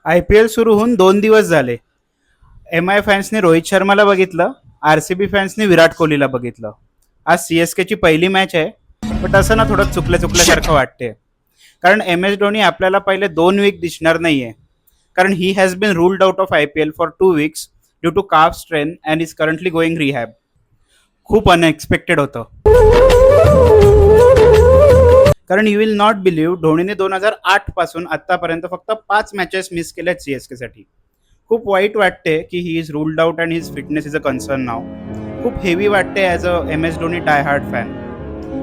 IPL सुरू होऊन 2 दिवस झाले. MI फॅन्सने रोहित शर्माला बघितलं, RCB फॅन्सने विराट कोहलीला बघितलं. आज CSK ची पहिली मॅच आहे, पण असं ना थोडं चुकल्यासारखं वाटते. कारण MS धोनी आपल्याला पहिले 2 वीक दिसणार नाहीये. कारण ही has been ruled out of IPL for 2 weeks due to calf strain and is currently going rehab. खूप अनएक्सपेक्टेड होतं. कारण यू विल नॉट बिलीव्ह, धोनीने 2008 पासून आतापर्यंत फक्त 5 मॅचेस मिस केल्यात CSK साठी. खूप वाईट वाटते की he is ruled out and his fitness is a concern now. खूप हेवी वाटते as a MS Dhoni die hard fan.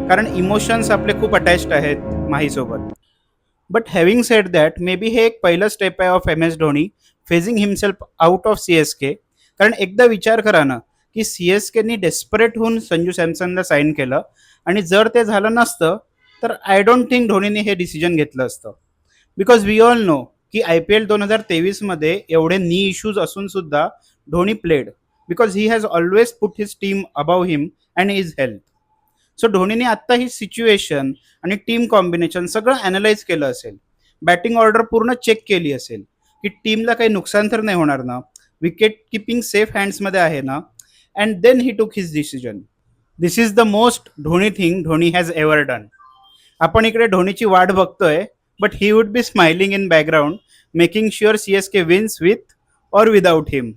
कारण इमोशन्स आपले खूप अटॅच्ड आहेत माहीसोबत. But having said that, maybe हे एक पहिलं स्टेप आहे of MS Dhoni phasing himself out of CSK. कारण एकदा विचार करा ना की CSKनी डेस्परेट होऊन संजू सॅमसनला साईन केलं, आणि जर ते झालं नसतं तर आय डोंट थिंक धोनीने हे डिसिजन घेतलं असतं. बिकॉज वी ऑल नो की IPL 2023 मध्ये एवढे नी इश्यूज असून सुद्धा Dhoni played because he has always put his team above him and his health. So धोनीने आत्ता ही सिच्युएशन आणि टीम कॉम्बिनेशन सगळं अनालाइज केलं असेल, बॅटिंग ऑर्डर पूर्ण चेक केली असेल की टीमला काही नुकसान तर नाही होणार ना, विकेट किपिंग सेफ हँड्समध्ये आहे ना, and then he took his decision. This is the most Dhoni thing Dhoni has ever done. आपण इकडे धोनीची वाट बघतोय, but he would be smiling in background, making sure CSK wins with और without him.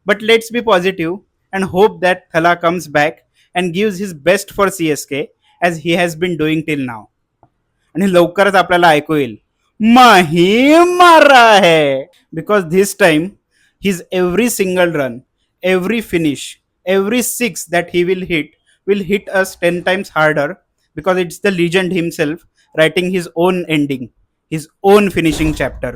But let's be positive and hope that Thala comes back and gives his best for CSK as he has been doing till now. आणि लवकरच आपल्याला ऐकू येईल माही मारा है, because this time his every single run, every finish, every six that he will hit us 10 times harder, because it's the legend himself writing his own ending, his own finishing chapter.